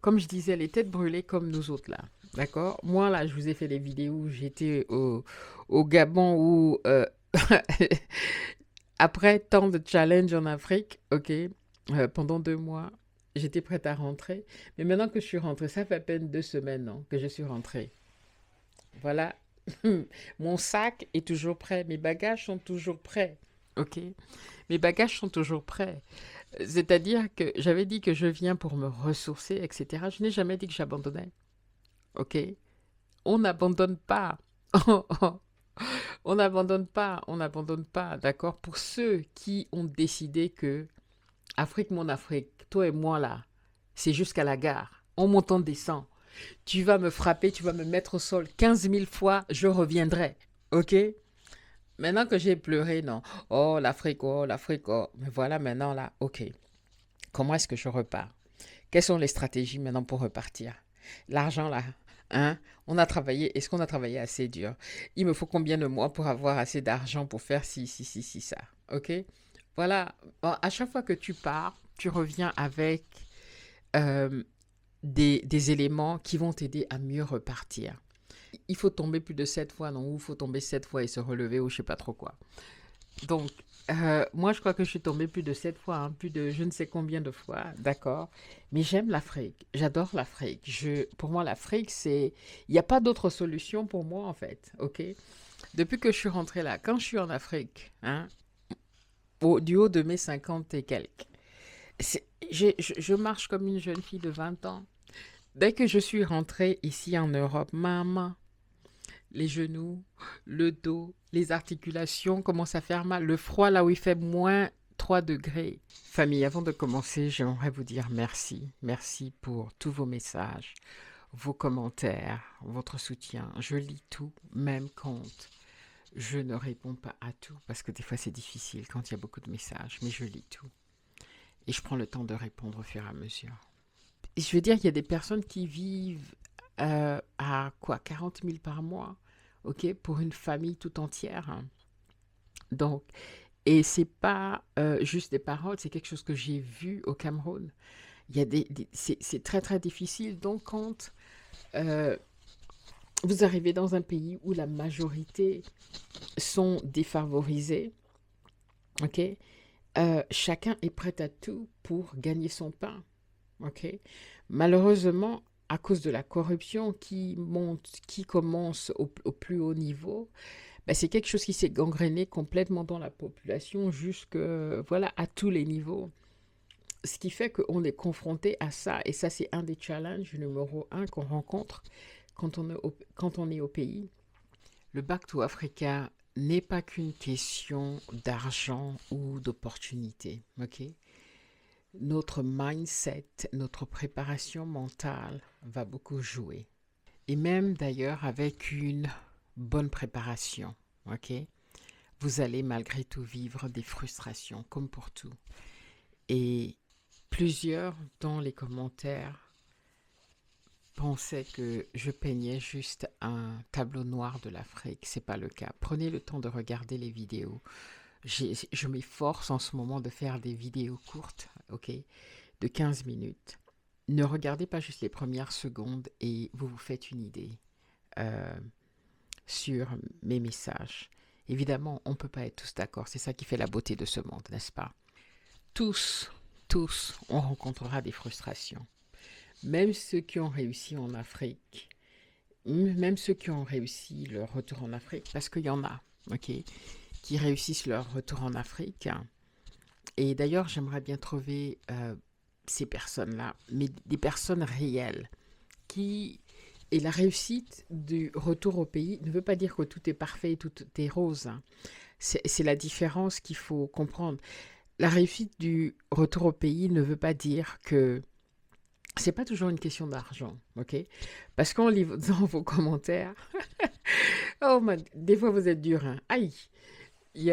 comme je disais, les têtes brûlées comme nous autres là. D'accord. Moi là, je vous ai fait des vidéos où j'étais au Gabon où après tant de challenges en Afrique, ok, pendant 2 mois, j'étais prête à rentrer. Mais maintenant que je suis rentrée, ça fait à peine 2 semaines non, que je suis rentrée. Voilà. Mon sac est toujours prêt. Mes bagages sont toujours prêts. Ok. Mes bagages sont toujours prêts. C'est-à-dire que j'avais dit que je viens pour me ressourcer, etc. Je n'ai jamais dit que j'abandonnais. Ok. On n'abandonne pas. On n'abandonne pas. On n'abandonne pas. D'accord. Pour ceux qui ont décidé que Afrique, mon Afrique, toi et moi là, c'est jusqu'à la gare. On monte, on descend. Tu vas me frapper, tu vas me mettre au sol 15 000 fois, je reviendrai. Ok. Maintenant que j'ai pleuré, non. Oh, l'Afrique, oh. Mais voilà maintenant là, ok. Comment est-ce que je repars? Quelles sont les stratégies maintenant pour repartir? L'argent là, hein? On a travaillé, est-ce qu'on a travaillé assez dur? Il me faut combien de mois pour avoir assez d'argent pour faire ci, ça? Ok? Voilà. Bon, à chaque fois que tu pars, tu reviens avec euh, des éléments qui vont t'aider à mieux repartir. Il faut tomber plus de 7 fois, non? Ou il faut tomber 7 fois et se relever ou je sais pas trop quoi. Donc, moi, je crois que je suis tombée plus de 7 fois, hein, plus de je ne sais combien de fois, d'accord. Mais j'aime l'Afrique, j'adore l'Afrique. Pour moi, l'Afrique, c'est, il n'y a pas d'autre solution pour moi en fait, ok. Depuis que je suis rentrée là, quand je suis en Afrique, hein, du haut de mes 50 et quelques, je marche comme une jeune fille de 20 ans. Dès que je suis rentrée ici en Europe, maman, les genoux, le dos, les articulations commencent à faire mal. Le froid, là où il fait moins 3 degrés. Famille, avant de commencer, j'aimerais vous dire merci. Merci pour tous vos messages, vos commentaires, votre soutien. Je lis tout, même quand je ne réponds pas à tout, parce que des fois c'est difficile quand il y a beaucoup de messages, mais je lis tout. Et je prends le temps de répondre au fur et à mesure. Et je veux dire, il y a des personnes qui vivent à quoi 40 000 par mois, ok, pour une famille tout entière, hein. Donc, et c'est pas juste des paroles, c'est quelque chose que j'ai vu au Cameroun. Il y a c'est très très difficile. Donc, quand euh, vous arrivez dans un pays où la majorité sont défavorisés, ok, chacun est prêt à tout pour gagner son pain, ok. Malheureusement, à cause de la corruption qui monte, qui commence au plus haut niveau, ben, c'est quelque chose qui s'est gangréné complètement dans la population jusque, voilà, à tous les niveaux. Ce qui fait qu'on est confronté à ça, et ça c'est un des challenges numéro un qu'on rencontre quand on est au pays. Le Back to Africa n'est pas qu'une question d'argent ou d'opportunité, ok? Notre mindset, notre préparation mentale va beaucoup jouer. Et même d'ailleurs avec une bonne préparation, ok? Vous allez malgré tout vivre des frustrations, comme pour tout. Et plusieurs dans les commentaires pensaient que je peignais juste un tableau noir de l'Afrique. C'est pas le cas. Prenez le temps de regarder les vidéos. Je m'efforce en ce moment de faire des vidéos courtes, ok, de 15 minutes. Ne regardez pas juste les premières secondes et vous vous faites une idée euh, sur mes messages. Évidemment, on ne peut pas être tous d'accord. C'est ça qui fait la beauté de ce monde, n'est-ce pas? Tous, tous, on rencontrera des frustrations. Même ceux qui ont réussi en Afrique, même ceux qui ont réussi leur retour en Afrique, parce qu'il y en a, ok, qui réussissent leur retour en Afrique. Et d'ailleurs, j'aimerais bien trouver ces personnes-là, mais des personnes réelles qui... Et la réussite du retour au pays ne veut pas dire que tout est parfait et tout est rose, hein. C'est la différence qu'il faut comprendre. La réussite du retour au pays ne veut pas dire que c'est pas toujours une question d'argent, ok? Parce qu'on lit dans vos commentaires, oh man, des fois vous êtes dur, hein. Aïe, il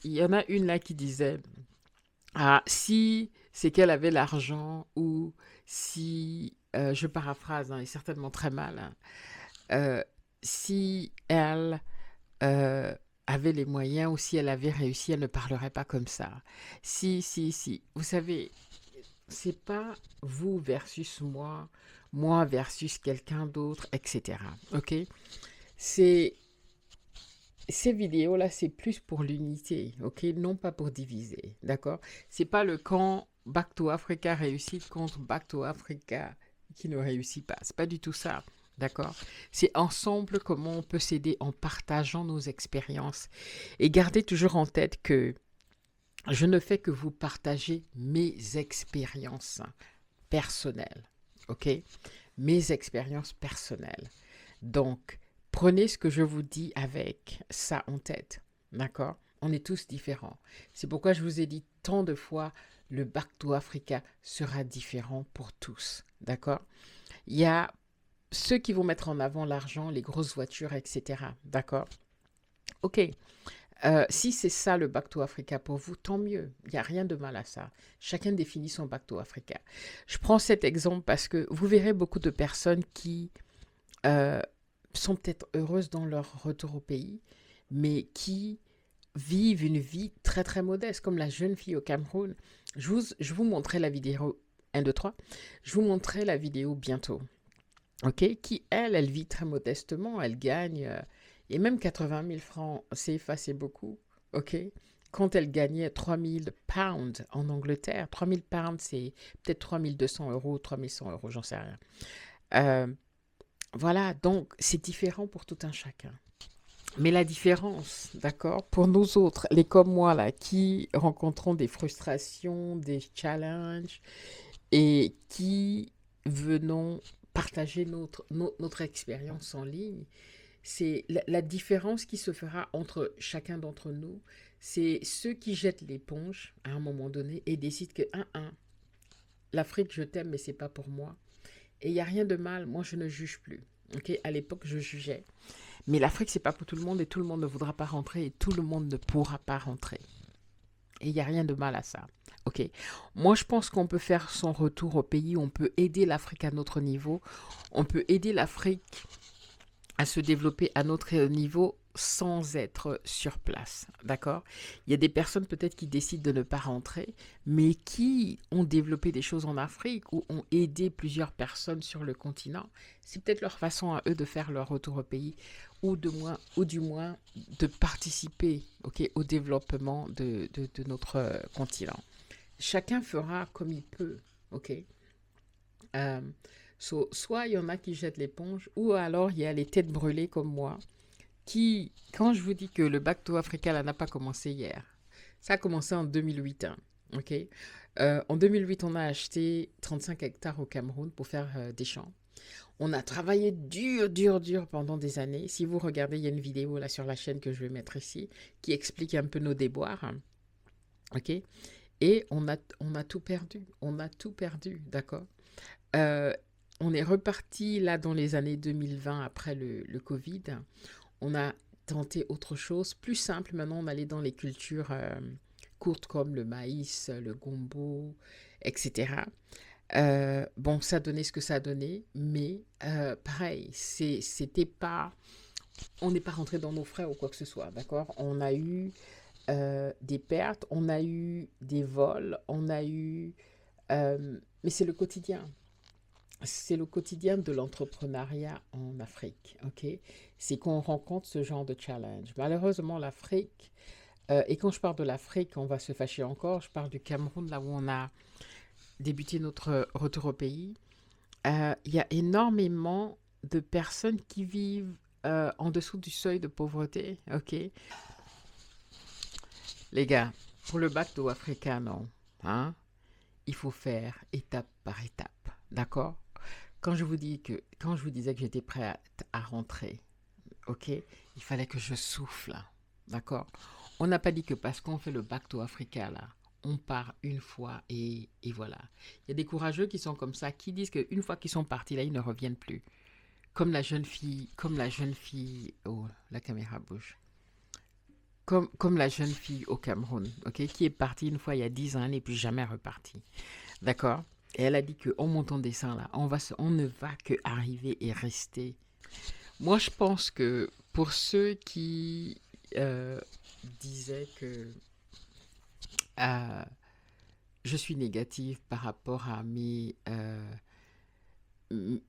y en a une là qui disait, ah, si c'est qu'elle avait l'argent ou si, je paraphrase, hein, et certainement très mal, hein, euh, si elle euh, avait les moyens ou si elle avait réussi, elle ne parlerait pas comme ça. Si. Vous savez, c'est pas vous versus moi moi versus quelqu'un d'autre, etc. Ok? C'est, ces vidéos-là, c'est plus pour l'unité, ok? Non pas pour diviser, d'accord? C'est pas le camp Back to Africa réussit contre Back to Africa qui ne réussit pas. C'est pas du tout ça, d'accord? C'est ensemble comment on peut s'aider en partageant nos expériences. Et gardez toujours en tête que je ne fais que vous partager mes expériences personnelles, ok? Mes expériences personnelles. Donc, prenez ce que je vous dis avec ça en tête, d'accord? On est tous différents. C'est pourquoi je vous ai dit tant de fois, le Back to Africa sera différent pour tous, d'accord? Il y a ceux qui vont mettre en avant l'argent, les grosses voitures, etc., d'accord? Ok, si c'est ça le Back to Africa pour vous, tant mieux. Il n'y a rien de mal à ça. Chacun définit son Back to Africa. Je prends cet exemple parce que vous verrez beaucoup de personnes qui euh, sont peut-être heureuses dans leur retour au pays, mais qui vivent une vie très très modeste, comme la jeune fille au Cameroun. Je vous montrerai la vidéo 1, 2, 3. Je vous montrerai la vidéo bientôt. Ok, qui elle vit très modestement, elle gagne, et même 80 000 francs CFA, c'est beaucoup, ok? Quand elle gagnait 3000 pounds en Angleterre, 3000 pounds, c'est peut-être 3200 euros, 3100 euros, j'en sais rien. Euh, voilà, donc c'est différent pour tout un chacun. Mais la différence, d'accord, pour nous autres, les comme moi, là, qui rencontrons des frustrations, des challenges, et qui venons partager notre expérience en ligne, c'est la différence qui se fera entre chacun d'entre nous, c'est ceux qui jettent l'éponge à un moment donné et décident que, l'Afrique, je t'aime, mais c'est pas pour moi. Et il n'y a rien de mal, moi je ne juge plus. Ok, à l'époque, je jugeais. Mais l'Afrique, c'est pas pour tout le monde et tout le monde ne voudra pas rentrer et tout le monde ne pourra pas rentrer. Et il n'y a rien de mal à ça. Ok. Moi, je pense qu'on peut faire son retour au pays, on peut aider l'Afrique à notre niveau, on peut aider l'Afrique à se développer à notre niveau sans être sur place. D'accord? Il y a des personnes peut-être qui décident de ne pas rentrer, mais qui ont développé des choses en Afrique ou ont aidé plusieurs personnes sur le continent. C'est peut-être leur façon à eux de faire leur retour au pays ou du moins de participer, ok, au développement de notre continent. Chacun fera comme il peut, ok? Euh, soit il y en a qui jettent l'éponge, ou alors il y a les têtes brûlées comme moi, qui, quand je vous dis que le Back to Africa là n'a pas commencé hier, ça a commencé en 2008, hein, ok? En 2008, on a acheté 35 hectares au Cameroun pour faire des champs. On a travaillé dur, dur, dur pendant des années. Si vous regardez, il y a une vidéo là sur la chaîne que je vais mettre ici qui explique un peu nos déboires, hein, ok? Et on a tout perdu. On a tout perdu, d'accord? Euh, on est reparti là dans les années 2020 après le Covid. On a tenté autre chose, plus simple. Maintenant, on allait dans les cultures courtes comme le maïs, le gombo, etc. Bon, ça donnait ce que ça donnait, mais pareil, c'était pas, on n'est pas rentré dans nos frais ou quoi que ce soit, d'accord? On a eu des pertes, on a eu des vols, on a eu, mais c'est le quotidien. C'est le quotidien de l'entrepreneuriat en Afrique, ok? C'est qu'on rencontre ce genre de challenge. Malheureusement, l'Afrique, et quand je parle de l'Afrique, on va se fâcher encore, je parle du Cameroun, là où on a débuté notre retour au pays. Il y a énormément de personnes qui vivent en dessous du seuil de pauvreté, ok? Les gars, pour le bateau africain, non, hein? Il faut faire étape par étape, d'accord? Quand je vous disais que j'étais prêt à rentrer, ok, il fallait que je souffle, d'accord. On n'a pas dit que parce qu'on fait le Back to Africa là, on part une fois et voilà. Il y a des courageux qui sont comme ça, qui disent qu'une fois qu'ils sont partis là, ils ne reviennent plus. Comme la jeune fille, oh, la caméra bouge. Comme la jeune fille au Cameroun, ok, qui est partie une fois il y a 10 ans, elle n'est plus jamais repartie. D'accord? Et elle a dit qu'en montant des seins là, on ne va que arriver et rester. Moi, je pense que pour ceux qui euh, disaient que euh, je suis négative par rapport à m-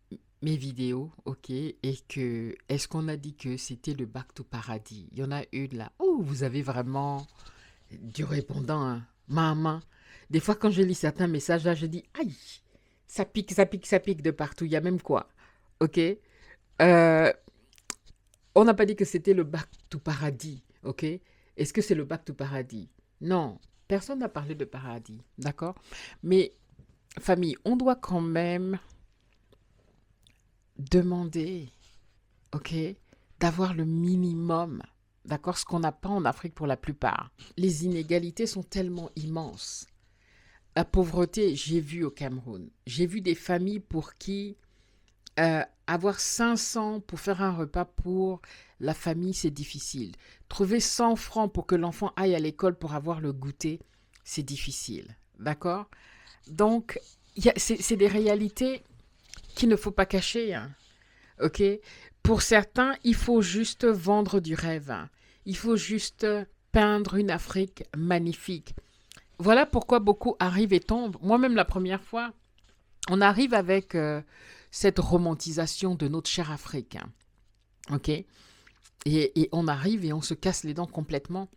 mes vidéos, ok, et que est-ce qu'on a dit que c'était le back to paradis? Il y en a une là. Oh, vous avez vraiment du répondant, hein. Maman. Des fois, quand je lis certains messages là, je dis aïe, ça pique, ça pique, ça pique de partout. Il y a même quoi? Ok. On n'a pas dit que c'était le back to paradis, ok? Est-ce que c'est le back to paradis? Non, personne n'a parlé de paradis, d'accord? Mais famille, on doit quand même demander, ok, d'avoir le minimum, d'accord? Ce qu'on n'a pas en Afrique pour la plupart. Les inégalités sont tellement immenses. La pauvreté, j'ai vu au Cameroun. J'ai vu des familles pour qui avoir 500 pour faire un repas pour la famille, c'est difficile. Trouver 100 francs pour que l'enfant aille à l'école pour avoir le goûter, c'est difficile. D'accord? Donc, c'est des réalités qu'il ne faut pas cacher, hein. OK? Pour certains, il faut juste vendre du rêve, hein. Il faut juste peindre une Afrique magnifique. Voilà pourquoi beaucoup arrivent et tombent. Moi-même, la première fois, on arrive avec cette romantisation de notre chère Afrique, hein. OK? Et on arrive et on se casse les dents complètement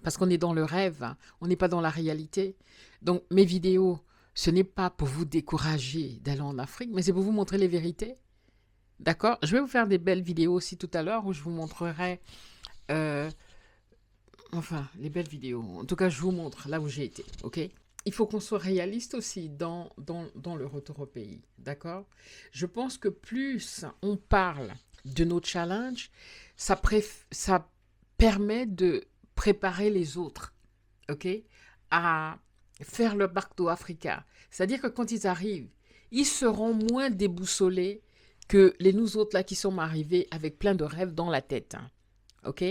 parce qu'on est dans le rêve, hein. On n'est pas dans la réalité. Donc, mes vidéos, ce n'est pas pour vous décourager d'aller en Afrique, mais c'est pour vous montrer les vérités. D'accord? Je vais vous faire des belles vidéos aussi tout à l'heure où je vous montrerai, euh, enfin, les belles vidéos. En tout cas, je vous montre là où j'ai été. OK? Il faut qu'on soit réaliste aussi dans le retour au pays. D'accord? Je pense que plus on parle de nos challenges, ça permet de préparer les autres, OK, à faire le Bardo Africa. C'est-à-dire que quand ils arrivent, ils seront moins déboussolés que les nous autres là qui sommes arrivés avec plein de rêves dans la tête, hein. OK?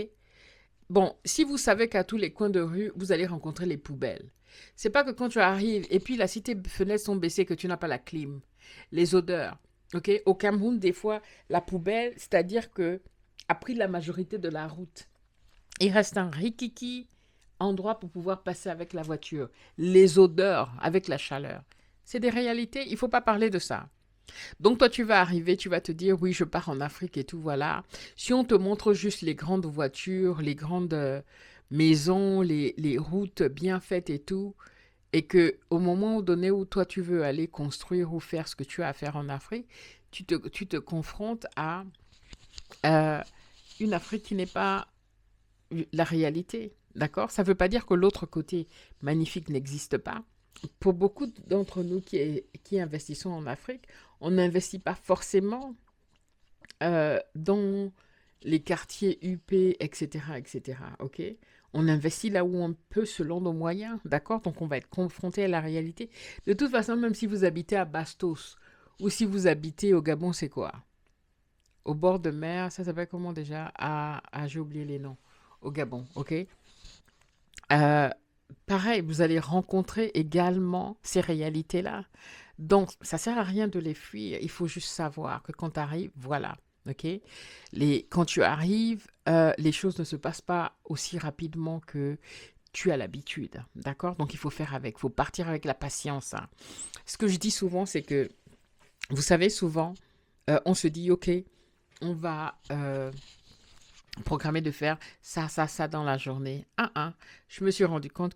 Bon, si vous savez qu'à tous les coins de rue, vous allez rencontrer les poubelles. C'est pas que quand tu arrives et puis là, si tes fenêtres sont baissées, que tu n'as pas la clim, les odeurs. OK? Au Cameroun, des fois, la poubelle, c'est-à-dire que a pris la majorité de la route. Il reste un rikiki endroit pour pouvoir passer avec la voiture. Les odeurs avec la chaleur. C'est des réalités, il ne faut pas parler de ça. Donc toi, tu vas arriver, tu vas te dire, oui, je pars en Afrique et tout, voilà. Si on te montre juste les grandes voitures, les grandes maisons, les routes bien faites et tout, et que au moment donné où toi, tu veux aller construire ou faire ce que tu as à faire en Afrique, tu te confrontes à euh, une Afrique qui n'est pas la réalité. D'accord? Ça ne veut pas dire que l'autre côté magnifique n'existe pas. Pour beaucoup d'entre nous qui investissons en Afrique, on n'investit pas forcément dans les quartiers UP, etc., etc. Ok? On investit là où on peut selon nos moyens, d'accord? Donc on va être confronté à la réalité. De toute façon, même si vous habitez à Bastos ou si vous habitez au Gabon, c'est quoi? Au bord de mer, ça s'appelle comment déjà? J'ai oublié les noms. Au Gabon, ok? Euh, Pareil, vous allez rencontrer également ces réalités-là. Donc, ça sert à rien de les fuir. Il faut juste savoir que quand tu arrives, voilà, ok. Quand tu arrives, les choses ne se passent pas aussi rapidement que tu as l'habitude, d'accord. Donc, il faut faire avec. Il faut partir avec la patience, hein. Ce que je dis souvent, c'est que, vous savez, souvent, on se dit, ok, on va programmer de faire ça dans la journée. Je me suis rendu compte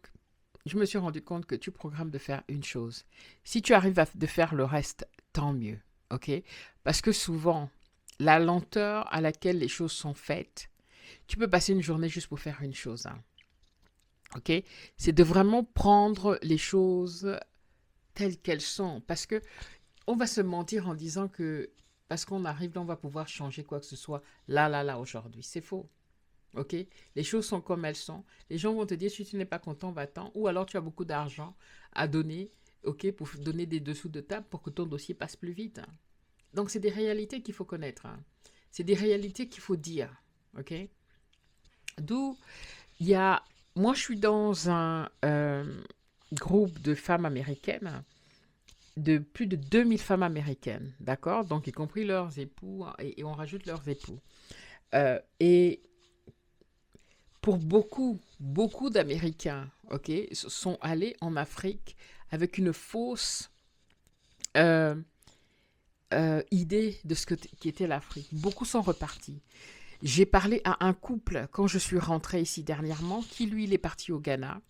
que tu programmes de faire une chose. Si tu arrives de faire le reste, tant mieux, ok? Parce que souvent, la lenteur à laquelle les choses sont faites, tu peux passer une journée juste pour faire une chose, hein, ok? C'est de vraiment prendre les choses telles qu'elles sont, parce que on va se mentir en disant que parce qu'on arrive là, on va pouvoir changer quoi que ce soit là aujourd'hui. C'est faux. OK? Les choses sont comme elles sont. Les gens vont te dire, si tu n'es pas content, va-t'en. Ou alors tu as beaucoup d'argent à donner, OK, pour donner des dessous de table pour que ton dossier passe plus vite, hein. Donc, c'est des réalités qu'il faut connaître, hein. C'est des réalités qu'il faut dire, OK? D'où il y a... Moi, je suis dans un groupe de femmes américaines, de plus de 2000 femmes américaines, d'accord? Donc, y compris leurs époux, et on rajoute leurs époux. Et pour beaucoup d'Américains, ok, sont allés en Afrique avec une fausse, euh, idée de qui était l'Afrique. Beaucoup sont repartis. J'ai parlé à un couple quand je suis rentrée ici dernièrement, qui lui, il est parti au Ghana.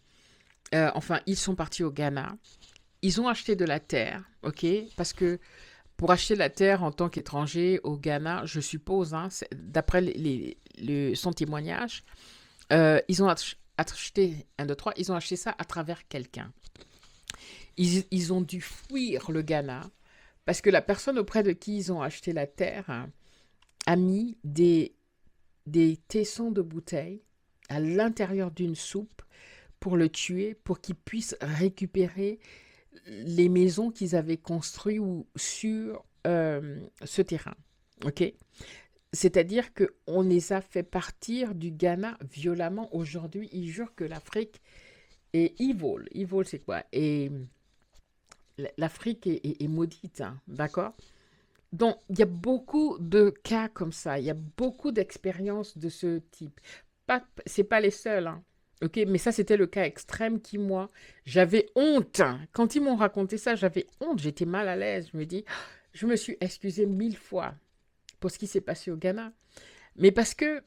Enfin, ils sont partis au Ghana. Ils ont acheté de la terre, ok? Parce que pour acheter la terre en tant qu'étranger au Ghana, je suppose, hein, d'après son témoignage, ils ont acheté, un, deux, trois, ils ont acheté ça à travers quelqu'un. Ils ont dû fuir le Ghana parce que la personne auprès de qui ils ont acheté la terre, hein, a mis des tessons de bouteilles à l'intérieur d'une soupe pour le tuer, pour qu'il puisse récupérer les maisons qu'ils avaient construites sur ce terrain. Ok? C'est-à-dire qu'on les a fait partir du Ghana violemment. Aujourd'hui, ils jurent que l'Afrique est evil. Evil, c'est quoi? Et l'Afrique est maudite, hein, d'accord? Donc, il y a beaucoup de cas comme ça. Il y a beaucoup d'expériences de ce type. C'est pas les seuls, hein. Ok, mais ça, c'était le cas extrême qui, moi, j'avais honte. Quand ils m'ont raconté ça, j'avais honte. J'étais mal à l'aise. Je me suis excusée 1000 fois pour ce qui s'est passé au Ghana. Mais parce que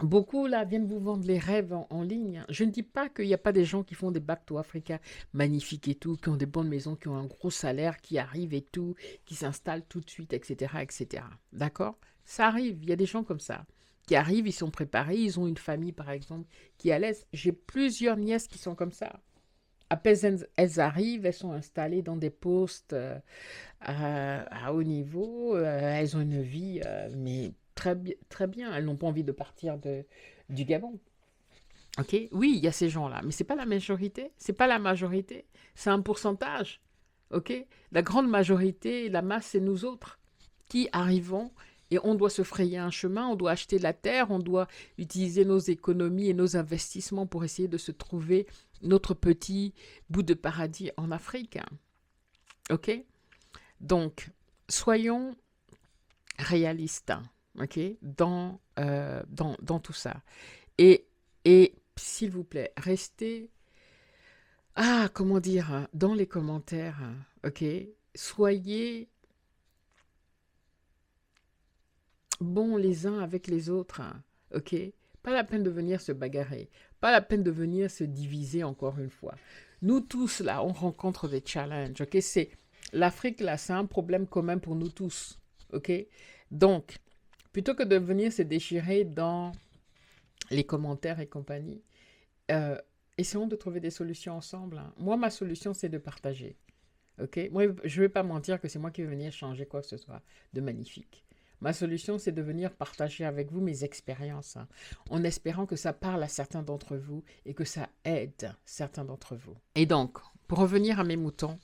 beaucoup, là, viennent vous vendre les rêves en ligne. Je ne dis pas qu'il n'y a pas des gens qui font des back to Africa magnifiques et tout, qui ont des bonnes maisons, qui ont un gros salaire, qui arrivent et tout, qui s'installent tout de suite, etc., etc. D'accord? Ça arrive. Il y a des gens comme ça qui arrivent, ils sont préparés, ils ont une famille, par exemple, qui est à l'aise. J'ai plusieurs nièces qui sont comme ça. À peine elles arrivent, elles sont installées dans des postes à haut niveau. Elles ont une vie, mais très bien. Elles n'ont pas envie de partir du Gabon. Ok? Oui, il y a ces gens-là, mais c'est pas la majorité. C'est pas la majorité. C'est un pourcentage. Ok? La grande majorité, la masse, c'est nous autres qui arrivons et on doit se frayer un chemin, on doit acheter la terre, on doit utiliser nos économies et nos investissements pour essayer de se trouver notre petit bout de paradis en Afrique. Ok? Donc, soyons réalistes, ok, dans tout ça. Et s'il vous plaît, restez, comment dire, dans les commentaires, ok, soyez bons les uns avec les autres, ok. Pas la peine de venir se bagarrer, pas la peine de venir se diviser encore une fois. Nous tous, là, on rencontre des challenges, ok. L'Afrique, là, c'est un problème commun pour nous tous, ok. Donc, plutôt que de venir se déchirer dans les commentaires et compagnie, essayons de trouver des solutions ensemble, hein. Moi, ma solution, c'est de partager, ok. Moi, je ne vais pas mentir que c'est moi qui vais venir changer quoi que ce soit de magnifique. Ma solution, c'est de venir partager avec vous mes expériences, hein, en espérant que ça parle à certains d'entre vous et que ça aide certains d'entre vous. Et donc, pour revenir à mes moutons,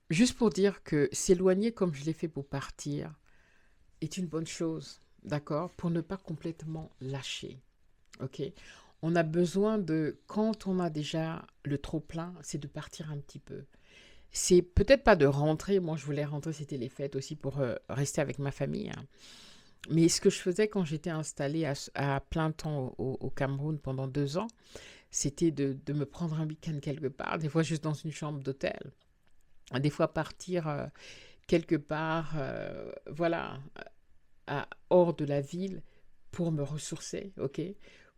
juste pour dire que s'éloigner comme je l'ai fait pour partir est une bonne chose, d'accord? Pour ne pas complètement lâcher, ok? On a besoin de, quand on a déjà le trop-plein, c'est de partir un petit peu. C'est peut-être pas de rentrer, moi je voulais rentrer, c'était les fêtes aussi pour rester avec ma famille, hein. Mais ce que je faisais quand j'étais installée à plein temps au Cameroun pendant 2 ans, c'était de me prendre un week-end quelque part, des fois juste dans une chambre d'hôtel, des fois partir quelque part, voilà, hors de la ville pour me ressourcer, ok,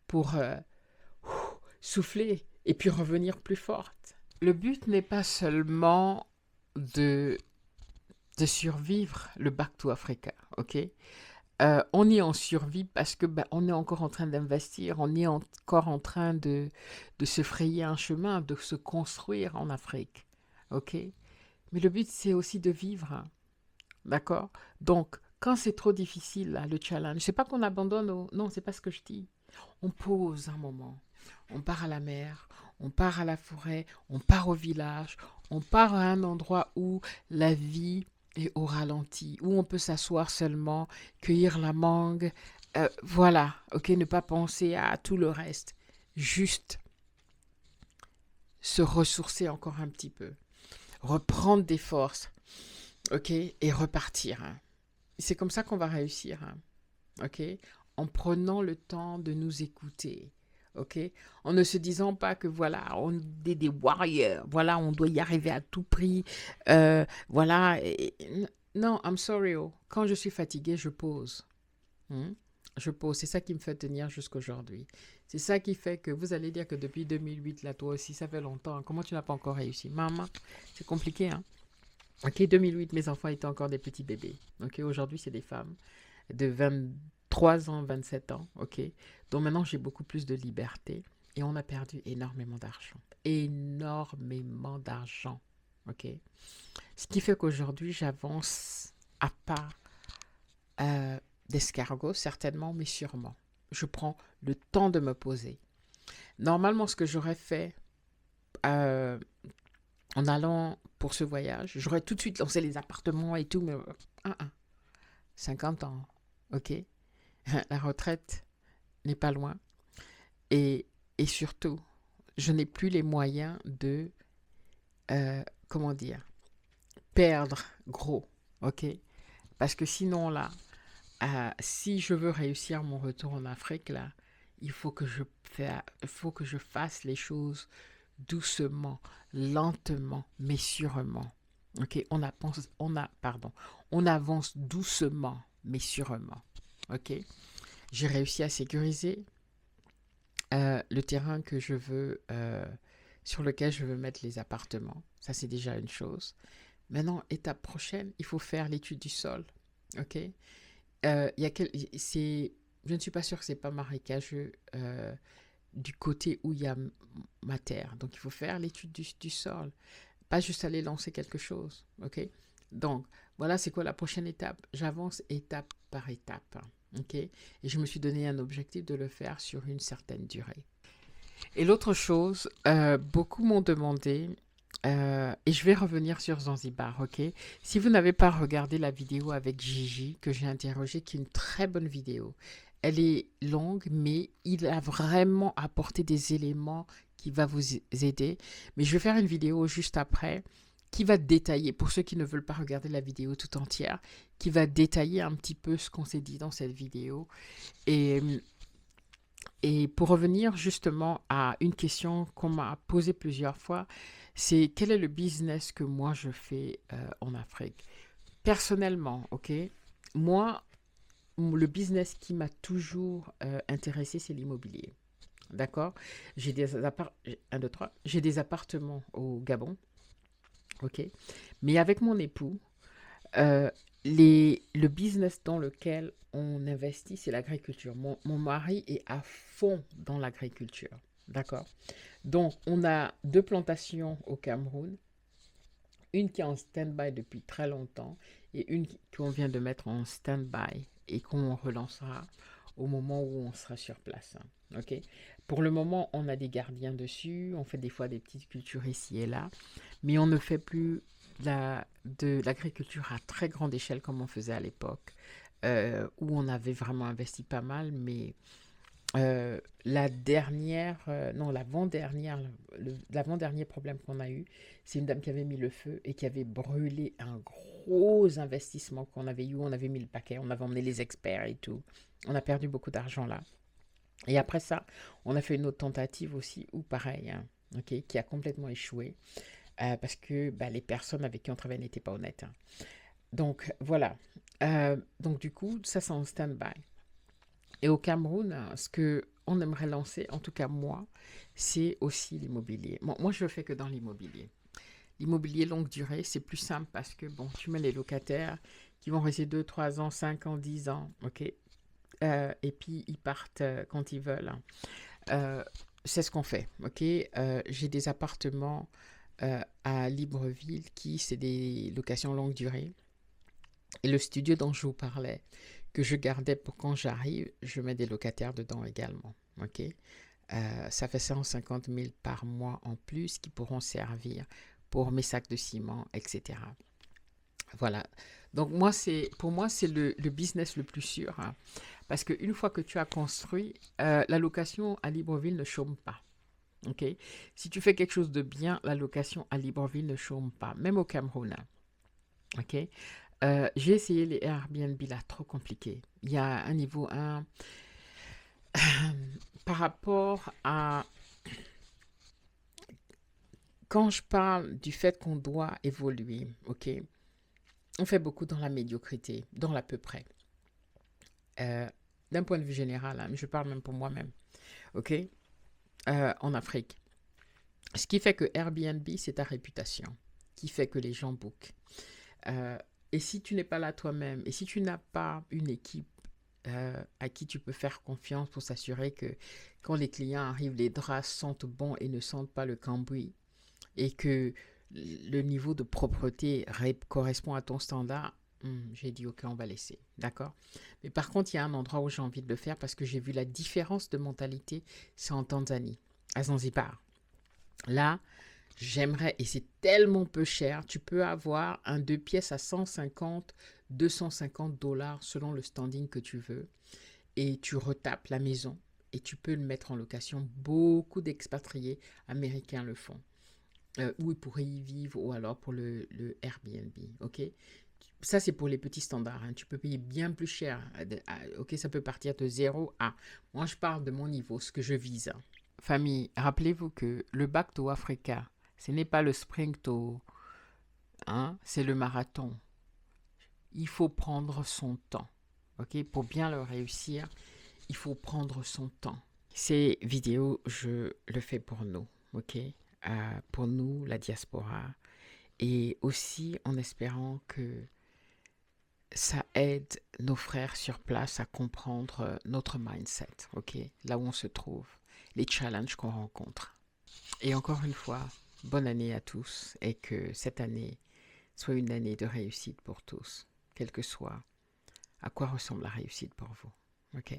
pour souffler et puis revenir plus forte. Le but n'est pas seulement de survivre le Back to Africa, ok. On est en survie parce que on est encore en train d'investir, on est encore en train de se frayer un chemin, de se construire en Afrique, ok. Mais le but, c'est aussi de vivre, hein. D'accord? Donc, quand c'est trop difficile, là, le challenge, c'est pas qu'on abandonne. Non, c'est pas ce que je dis. On pose un moment. On part à la mer, on part à la forêt, on part au village, on part à un endroit où la vie est au ralenti, où on peut s'asseoir seulement, cueillir la mangue. Voilà, ok, ne pas penser à tout le reste. Juste se ressourcer encore un petit peu. Reprendre des forces, ok, et repartir, hein. C'est comme ça qu'on va réussir, hein, ok, en prenant le temps de nous écouter, ok? En ne se disant pas que voilà, on est des warriors, voilà, on doit y arriver à tout prix, voilà. Non, I'm sorry, oh. Quand je suis fatiguée, je pose. Hmm? Je pose. C'est ça qui me fait tenir jusqu'aujourd'hui. C'est ça qui fait que vous allez dire que depuis 2008, là, toi aussi, ça fait longtemps. Comment tu n'as pas encore réussi? Maman, c'est compliqué, hein? Ok, 2008, mes enfants étaient encore des petits bébés. Ok, aujourd'hui, c'est des femmes de 23 ans, 27 ans. Ok, donc maintenant, j'ai beaucoup plus de liberté et on a perdu énormément d'argent. Énormément d'argent. Ok, ce qui fait qu'aujourd'hui, j'avance à pas euh, d'escargot, certainement, mais sûrement. Je prends le temps de me poser. Normalement, ce que j'aurais fait euh, en allant pour ce voyage, j'aurais tout de suite lancé les appartements et tout, mais 50 ans, ok? La retraite n'est pas loin. Et, et surtout, je n'ai plus les moyens de, comment dire, perdre gros, ok? Parce que sinon, là, si je veux réussir mon retour en Afrique, là, il faut que je fasse les choses doucement, lentement, mais sûrement. Ok, on avance doucement, mais sûrement. Ok, j'ai réussi à sécuriser le terrain que je veux, sur lequel je veux mettre les appartements. Ça, c'est déjà une chose. Maintenant, étape prochaine, il faut faire l'étude du sol. Ok, y a je ne suis pas sûre que c'est pas marécageux du côté où il y a ma terre. Donc, il faut faire l'étude du sol. Pas juste aller lancer quelque chose. OK? Donc, voilà, c'est quoi la prochaine étape? J'avance étape par étape. OK? Et je me suis donné un objectif de le faire sur une certaine durée. Et l'autre chose, beaucoup m'ont demandé, et je vais revenir sur Zanzibar, ok? Si vous n'avez pas regardé la vidéo avec Gigi que j'ai interrogée, qui est une très bonne vidéo, elle est longue, mais il a vraiment apporté des éléments qui vont vous aider. Mais je vais faire une vidéo juste après qui va détailler, pour ceux qui ne veulent pas regarder la vidéo tout entière, qui va détailler un petit peu ce qu'on s'est dit dans cette vidéo. Et et pour revenir justement à une question qu'on m'a posée plusieurs fois, c'est quel est le business que moi je fais en Afrique? Personnellement, ok, moi, le business qui m'a toujours intéressé, c'est l'immobilier. D'accord? J'ai des un, deux, trois. J'ai des appartements au Gabon, ok? Mais avec mon époux, euh, le business dans lequel on investit, c'est l'agriculture. Mon mari est à fond dans l'agriculture. D'accord? Donc, on a deux plantations au Cameroun, une qui est en stand-by depuis très longtemps et une qu'on vient de mettre en stand-by et qu'on relancera au moment où on sera sur place. Ok? Pour le moment, on a des gardiens dessus, on fait des fois des petites cultures ici et là, mais on ne fait plus de l'agriculture à très grande échelle comme on faisait à l'époque, où on avait vraiment investi pas mal, mais la dernière, non, l'avant-dernière, l'avant-dernier problème qu'on a eu, c'est une dame qui avait mis le feu et qui avait brûlé un gros investissement qu'on avait eu. On avait mis le paquet, on avait emmené les experts et tout. On a perdu beaucoup d'argent là. Et après ça, on a fait une autre tentative aussi, ou pareil, hein, ok, qui a complètement échoué parce que bah, les personnes avec qui on travaillait n'étaient pas honnêtes, hein. Donc voilà. Donc du coup, ça c'est en stand-by. Et au Cameroun, ce que on aimerait lancer, en tout cas moi, c'est aussi l'immobilier. Bon, moi, je ne fais que dans l'immobilier. L'immobilier longue durée, c'est plus simple parce que, bon, tu mets les locataires qui vont rester 2, 3 ans, 5 ans, 10 ans, ok? Et puis, ils partent quand ils veulent. Euh, c'est ce qu'on fait, ok? J'ai des appartements à Libreville qui, c'est des locations longue durée. Et le studio dont je vous parlais, que je gardais pour quand j'arrive, je mets des locataires dedans également. Ok? Ça fait 150 000 par mois en plus qui pourront servir pour mes sacs de ciment, etc. Voilà. Donc pour moi, c'est le business le plus sûr, hein, parce qu'une fois que tu as construit, la location à Libreville ne chôme pas. Ok? Si tu fais quelque chose de bien, la location à Libreville ne chôme pas, même au Cameroun, hein. Ok? J'ai essayé les Airbnb là, trop compliqué. Il y a un niveau 1, Par rapport à quand je parle du fait qu'on doit évoluer, ok, on fait beaucoup dans la médiocrité, dans l'à peu près. Euh, D'un point de vue général, hein, mais je parle même pour moi-même, ok, en Afrique. Ce qui fait que Airbnb, c'est ta réputation, qui fait que les gens bookent. Euh, et si tu n'es pas là toi-même, et si tu n'as pas une équipe à qui tu peux faire confiance pour s'assurer que quand les clients arrivent, les draps sentent bon et ne sentent pas le cambouis, et que le niveau de propreté correspond à ton standard, j'ai dit ok, on va laisser, d'accord. Mais par contre, il y a un endroit où j'ai envie de le faire parce que j'ai vu la différence de mentalité, c'est en Tanzanie, à Zanzibar. Là, j'aimerais, et c'est tellement peu cher, tu peux avoir un 2 pièces à 150, 250 dollars selon le standing que tu veux, et tu retapes la maison et tu peux le mettre en location. Beaucoup d'expatriés américains le font. Ou ils pourraient y vivre, ou alors pour le Airbnb, ok. Ça, c'est pour les petits standards, hein. Tu peux payer bien plus cher. Ok, ça peut partir de 0 à... Moi, je parle de mon niveau, ce que je vise. Famille, rappelez-vous que le Back to Africa, ce n'est pas le sprint hein, c'est le marathon. Il faut prendre son temps. Ok, pour bien le réussir, il faut prendre son temps. Ces vidéos, je le fais pour nous, ok, pour nous, la diaspora, et aussi en espérant que ça aide nos frères sur place à comprendre notre mindset, ok, là où on se trouve, les challenges qu'on rencontre. Et encore une fois, bonne année à tous et que cette année soit une année de réussite pour tous, quel que soit à quoi ressemble la réussite pour vous. Ok?